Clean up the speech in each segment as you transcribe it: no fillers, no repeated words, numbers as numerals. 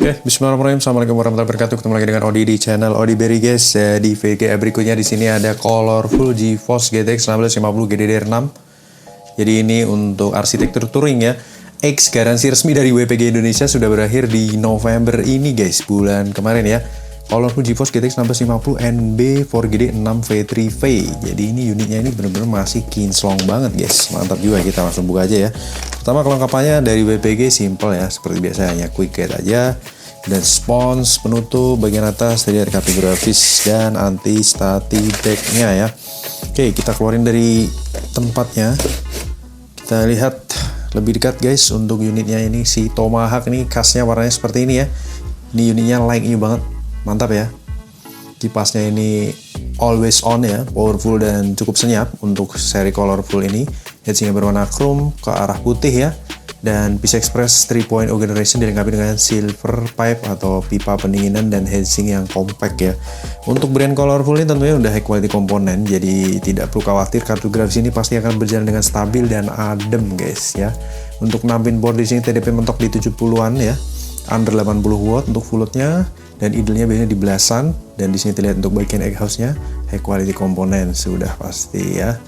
Bismillahirrahmanirrahim. Assalamualaikum warahmatullahi wabarakatuh. Ketemu lagi dengan Odi di channel Odi Berry guys. Di VGA berikutnya di sini ada Colorful GeForce GTX 1650 GDDR6. Jadi ini untuk arsitektur touring ya. X garansi resmi dari WPG Indonesia sudah berakhir di November ini guys, bulan kemarin ya. Colorful GeForce GTX 1650 NB 4GD 6V3V. Jadi ini unitnya ini bener-bener masih kinclong banget guys. Mantap juga, kita langsung buka aja ya. Pertama kelengkapannya dari WPG simple ya, seperti biasa hanya quick guide aja. Dan spons penutup bagian atas tadi ada kartu grafis dan anti static back-nya ya. Oke, kita keluarin dari tempatnya. Kita lihat lebih dekat guys untuk unitnya ini, si Tomahawk ini khasnya warnanya seperti ini ya. Ini unitnya light new banget. Mantap ya. Kipasnya ini always on ya, powerful dan cukup senyap untuk seri Colorful ini. Heatsinknya berwarna chrome ke arah putih ya. Dan PCI Express 3.0 generation dilengkapi dengan silver pipe atau pipa pendinginan dan heatsink yang compact ya. Untuk brand Colorful ini tentunya udah high quality komponen, jadi tidak perlu khawatir, kartu grafis ini pasti akan berjalan dengan stabil dan adem guys ya. Untuk 6 pin board di sini TDP mentok di 70-an ya. Under 80 watt untuk full load-nya dan idle-nya biasanya di belasan, dan di sini terlihat untuk bagian exhaust-nya high quality komponen sudah pasti ya.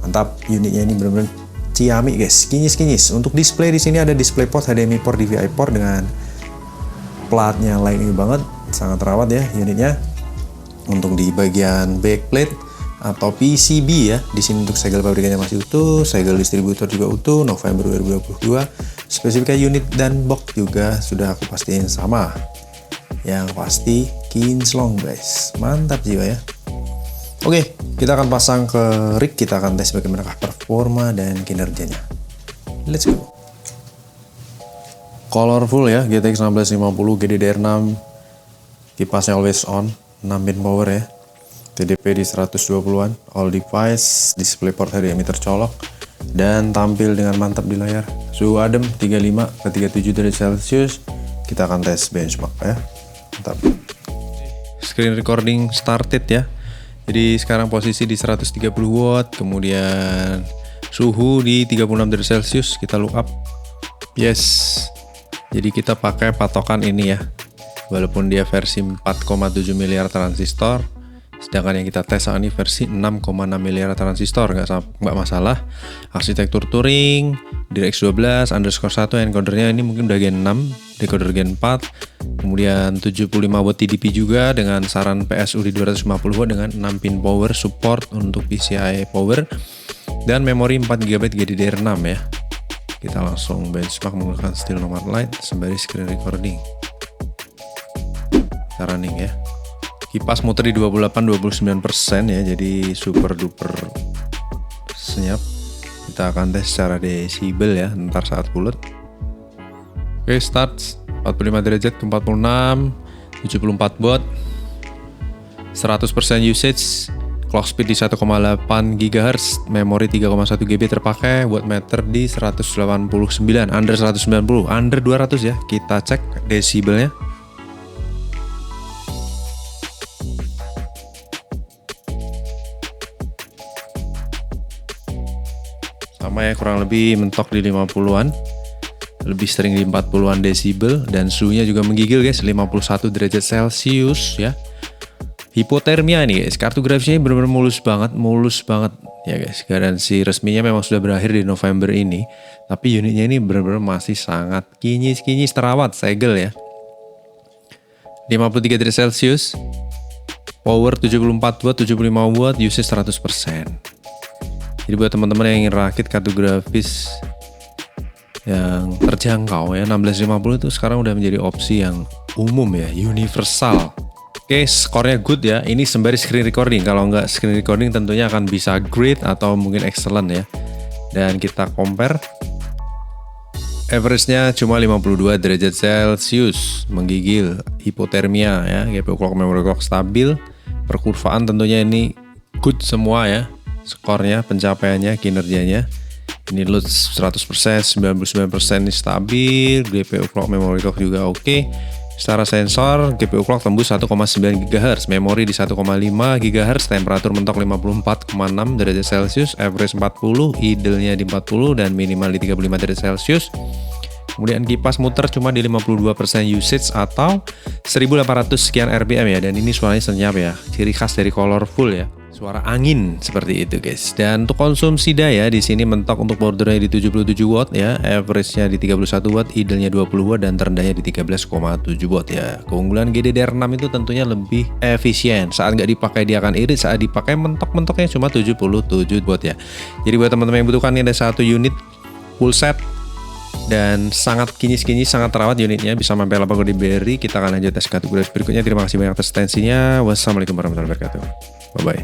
Mantap, unitnya ini benar-benar ciami guys, kinyis-kinyis. Untuk display di sini ada display port HDMI port, DVI port dengan platnya light new banget, sangat terawat ya unitnya. Untuk di bagian backplate atau PCB ya, di sini untuk segel pabrikannya masih utuh, segel distributor juga utuh, November 2022. Spesifikasi unit dan box juga sudah aku pastiin sama. Yang pasti kinclong guys, mantap jiwa ya. Oke, kita akan pasang ke rig, kita akan tes bagaimana performa dan kinerjanya. Let's go. Colorful ya, GTX 1650 GDDR6. Kipasnya always on, 6 pin power ya. TDP di 120-an, all device, display port HDMI tercolok dan tampil dengan mantap di layar. Suhu adem 35 ke 37 derajat Celcius. Kita akan tes benchmark ya. Mantap. Screen recording started ya. Jadi sekarang posisi di 130 watt, kemudian suhu di 36 derajat Celcius, kita look up. Yes. Jadi kita pakai patokan ini ya. Walaupun dia versi 4,7 miliar transistor, sedangkan yang kita tes saat ini versi 6,6 miliar transistor, nggak masalah. Arsitektur touring, DirectX 12, underscore 1, encodernya ini mungkin udah gen 6, decoder gen 4, kemudian 75 watt TDP juga dengan saran PSU di 250 watt dengan 6 pin power support untuk PCI power, dan memori 4 GB GDDR6 ya. Kita langsung benchmark menggunakan still nomor light sembari screen recording. Kita running ya. Kipas muter di 28-29% ya, jadi super duper senyap. Kita akan tes secara desibel ya, ntar saat bulat. Oke, start 45 derajat ke 46, 74 watt, 100% usage, clock speed di 1,8 GHz, memori 3,1 GB terpakai, wattmeter di 189, under 190, under 200 ya. Kita cek desibelnya. Sama ya, kurang lebih mentok di 50-an, lebih sering di 40-an desibel, dan suhunya juga menggigil guys, 51 derajat Celcius ya. Hipotermia nih guys, kartu grafisnya benar-benar mulus banget ya guys. Garansi resminya memang sudah berakhir di November ini, tapi unitnya ini benar-benar masih sangat kinyis terawat, segel ya. 53 derajat Celcius, power 74 watt, 75 watt, usage 100%. Jadi buat teman-teman yang ingin rakit kartu grafis yang terjangkau ya, 1650 itu sekarang udah menjadi opsi yang umum ya, universal. Oke, skornya good ya. Ini sembari screen recording. Kalau nggak screen recording tentunya akan bisa great atau mungkin excellent ya. Dan kita compare. Average-nya cuma 52 derajat Celcius, menggigil, hipotermia ya, GPU clock, memory clock stabil. Perkurvaan tentunya ini good semua ya. Skornya, pencapaiannya, kinerjanya. Ini load 100%, 99% ini stabil. GPU clock, memory clock juga oke. Secara sensor, GPU clock tembus 1,9 GHz, memori di 1,5 GHz, temperatur mentok 54,6 derajat Celcius, average 40, idle-nya di 40 dan minimal di 35 derajat Celcius. Kemudian kipas muter cuma di 52% usage atau 1800 sekian RPM ya. Dan ini suaranya senyap ya, ciri khas dari Colorful ya. Suara angin seperti itu guys. Dan untuk konsumsi daya di sini mentok untuk bordernya di 77 watt ya, average-nya di 31 watt, idle-nya 20 watt dan terendahnya di 13,7 watt ya. Keunggulan GDDR6 itu tentunya lebih efisien. Saat nggak dipakai dia akan irit, saat dipakai mentok-mentoknya cuma 77 watt ya. Jadi buat teman-teman yang butuhkan ini ada satu unit full set dan sangat kinyis-kinyis, sangat terawat unitnya, bisa mampir lapak Audi Berry. Kita akan lanjut tes kategori berikutnya. Terima kasih banyak atas atensinya. Wassalamualaikum warahmatullahi wabarakatuh. Bye bye.